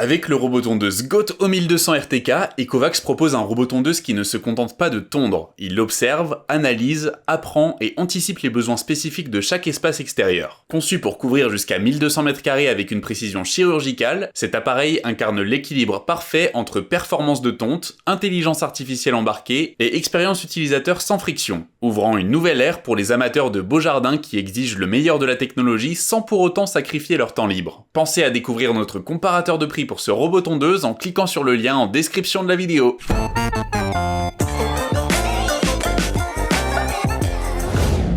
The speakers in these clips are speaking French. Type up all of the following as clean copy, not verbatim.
Avec le robot tondeuse GOAT O1200 RTK, Ecovacs propose un robot tondeuse qui ne se contente pas de tondre. Il observe, analyse, apprend et anticipe les besoins spécifiques de chaque espace extérieur. Conçu pour couvrir jusqu'à 1200 m² avec une précision chirurgicale, cet appareil incarne l'équilibre parfait entre performance de tonte, intelligence artificielle embarquée et expérience utilisateur sans friction, ouvrant une nouvelle ère pour les amateurs de beaux jardins qui exigent le meilleur de la technologie sans pour autant sacrifier leur temps libre. Pensez à découvrir notre comparateur de prix pour ce robot tondeuse en cliquant sur le lien en description de la vidéo.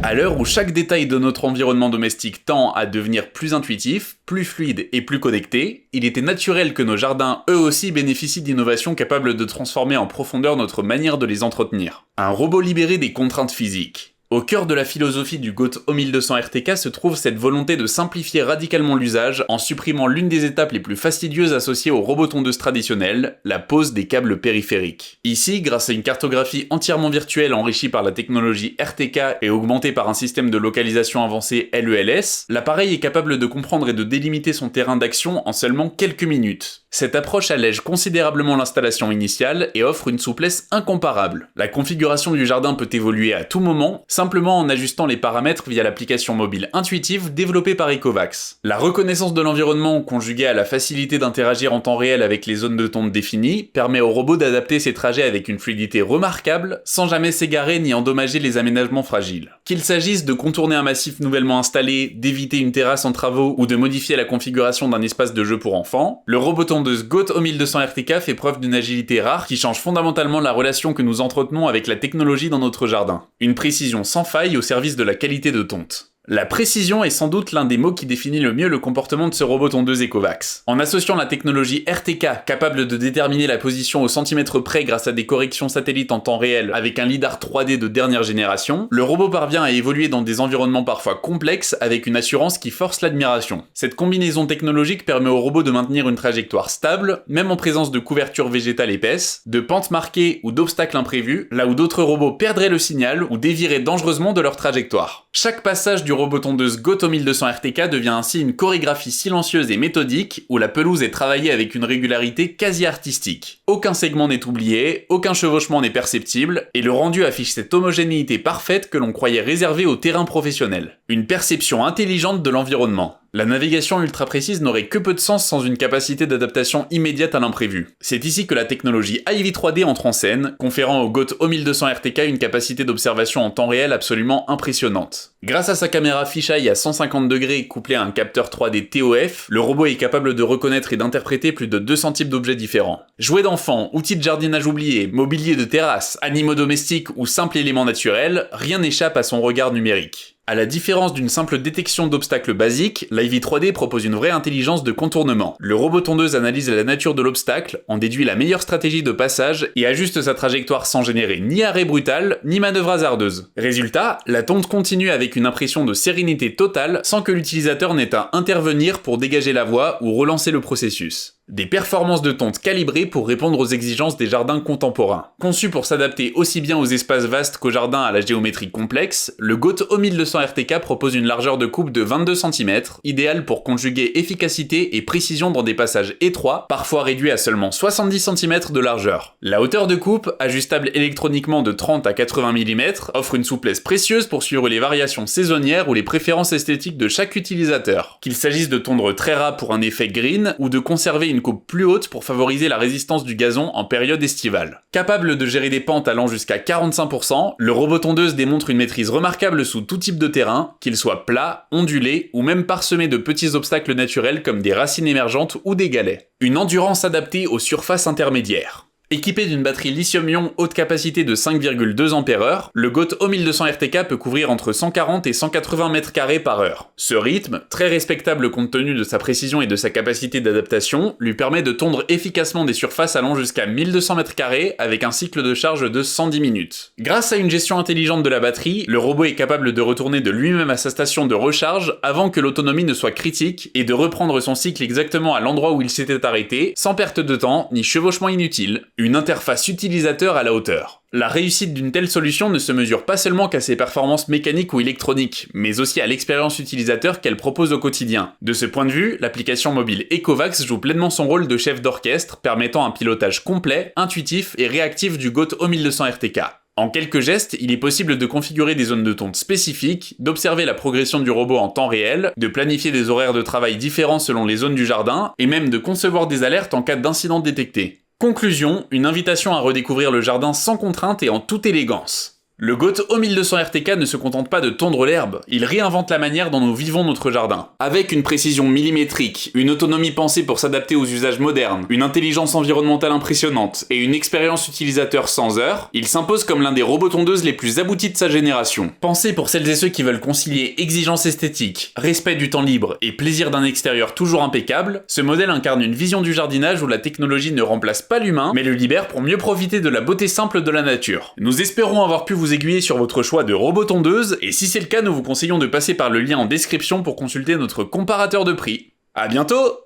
À l'heure où chaque détail de notre environnement domestique tend à devenir plus intuitif, plus fluide et plus connecté, il était naturel que nos jardins eux aussi bénéficient d'innovations capables de transformer en profondeur notre manière de les entretenir. Un robot libéré des contraintes physiques. Au cœur de la philosophie du GOAT O1200 RTK se trouve cette volonté de simplifier radicalement l'usage en supprimant l'une des étapes les plus fastidieuses associées aux robots tondeuses traditionnels, la pose des câbles périphériques. Ici, grâce à une cartographie entièrement virtuelle enrichie par la technologie RTK et augmentée par un système de localisation avancé LELS, l'appareil est capable de comprendre et de délimiter son terrain d'action en seulement quelques minutes. Cette approche allège considérablement l'installation initiale et offre une souplesse incomparable. La configuration du jardin peut évoluer à tout moment, simplement en ajustant les paramètres via l'application mobile intuitive développée par Ecovacs. La reconnaissance de l'environnement, conjuguée à la facilité d'interagir en temps réel avec les zones de tonte définies, permet au robot d'adapter ses trajets avec une fluidité remarquable, sans jamais s'égarer ni endommager les aménagements fragiles. Qu'il s'agisse de contourner un massif nouvellement installé, d'éviter une terrasse en travaux ou de modifier la configuration d'un espace de jeu pour enfants, le robot tondeuse GOAT O1200 RTK fait preuve d'une agilité rare qui change fondamentalement la relation que nous entretenons avec la technologie dans notre jardin. Une précision sans faille au service de la qualité de tonte. La précision est sans doute l'un des mots qui définit le mieux le comportement de ce robot tondeuse Ecovacs. En associant la technologie RTK, capable de déterminer la position au centimètre près grâce à des corrections satellites en temps réel avec un lidar 3D de dernière génération, le robot parvient à évoluer dans des environnements parfois complexes avec une assurance qui force l'admiration. Cette combinaison technologique permet au robot de maintenir une trajectoire stable, même en présence de couverture végétale épaisse, de pentes marquées ou d'obstacles imprévus, là où d'autres robots perdraient le signal ou dévieraient dangereusement de leur trajectoire. Chaque passage du robot tondeuse GOAT O1200 RTK devient ainsi une chorégraphie silencieuse et méthodique où la pelouse est travaillée avec une régularité quasi artistique. Aucun segment n'est oublié, aucun chevauchement n'est perceptible, et le rendu affiche cette homogénéité parfaite que l'on croyait réservée au terrain professionnel. Une perception intelligente de l'environnement. La navigation ultra précise n'aurait que peu de sens sans une capacité d'adaptation immédiate à l'imprévu. C'est ici que la technologie Ivy 3D entre en scène, conférant au GOAT O1200 RTK une capacité d'observation en temps réel absolument impressionnante. Grâce à sa caméra fisheye à 150 degrés couplée à un capteur 3D TOF, le robot est capable de reconnaître et d'interpréter plus de 200 types d'objets différents. Jouets d'enfants, outils de jardinage oubliés, mobilier de terrasse, animaux domestiques ou simples éléments naturels, rien n'échappe à son regard numérique. À la différence d'une simple détection d'obstacles basique, l'Ivy 3D propose une vraie intelligence de contournement. Le robot tondeuse analyse la nature de l'obstacle, en déduit la meilleure stratégie de passage et ajuste sa trajectoire sans générer ni arrêt brutal, ni manœuvre hasardeuse. Résultat, la tonte continue avec une impression de sérénité totale sans que l'utilisateur n'ait à intervenir pour dégager la voie ou relancer le processus. Des performances de tonte calibrées pour répondre aux exigences des jardins contemporains. Conçu pour s'adapter aussi bien aux espaces vastes qu'aux jardins à la géométrie complexe, le GOAT O1200 RTK propose une largeur de coupe de 22 cm, idéale pour conjuguer efficacité et précision dans des passages étroits, parfois réduits à seulement 70 cm de largeur. La hauteur de coupe, ajustable électroniquement de 30 à 80 mm, offre une souplesse précieuse pour suivre les variations saisonnières ou les préférences esthétiques de chaque utilisateur. Qu'il s'agisse de tondre très ras pour un effet green ou de conserver une coupe plus haute pour favoriser la résistance du gazon en période estivale. Capable de gérer des pentes allant jusqu'à 45%, le robot tondeuse démontre une maîtrise remarquable sous tout type de terrain, qu'il soit plat, ondulé ou même parsemé de petits obstacles naturels comme des racines émergentes ou des galets. Une endurance adaptée aux surfaces intermédiaires. Équipé d'une batterie lithium-ion haute capacité de 5,2 Ah, le GOAT O1200 RTK peut couvrir entre 140 et 180 m² par heure. Ce rythme, très respectable compte tenu de sa précision et de sa capacité d'adaptation, lui permet de tondre efficacement des surfaces allant jusqu'à 1200 m² avec un cycle de charge de 110 minutes. Grâce à une gestion intelligente de la batterie, le robot est capable de retourner de lui-même à sa station de recharge avant que l'autonomie ne soit critique et de reprendre son cycle exactement à l'endroit où il s'était arrêté, sans perte de temps ni chevauchement inutile. une interface utilisateur à la hauteur. La réussite d'une telle solution ne se mesure pas seulement qu'à ses performances mécaniques ou électroniques, mais aussi à l'expérience utilisateur qu'elle propose au quotidien. De ce point de vue, l'application mobile Ecovacs joue pleinement son rôle de chef d'orchestre, permettant un pilotage complet, intuitif et réactif du GOAT O1200 RTK. En quelques gestes, il est possible de configurer des zones de tonte spécifiques, d'observer la progression du robot en temps réel, de planifier des horaires de travail différents selon les zones du jardin, et même de concevoir des alertes en cas d'incident détecté. Conclusion, une invitation à redécouvrir le jardin sans contrainte et en toute élégance. Le GOAT O1200 RTK ne se contente pas de tondre l'herbe, il réinvente la manière dont nous vivons notre jardin. Avec une précision millimétrique, une autonomie pensée pour s'adapter aux usages modernes, une intelligence environnementale impressionnante et une expérience utilisateur sans heurts, il s'impose comme l'un des robots tondeuses les plus aboutis de sa génération. Pensé pour celles et ceux qui veulent concilier exigence esthétique, respect du temps libre et plaisir d'un extérieur toujours impeccable, ce modèle incarne une vision du jardinage où la technologie ne remplace pas l'humain, mais le libère pour mieux profiter de la beauté simple de la nature. Nous espérons avoir pu vous aiguiller sur votre choix de robot tondeuse, et si c'est le cas, nous vous conseillons de passer par le lien en description pour consulter notre comparateur de prix. À bientôt!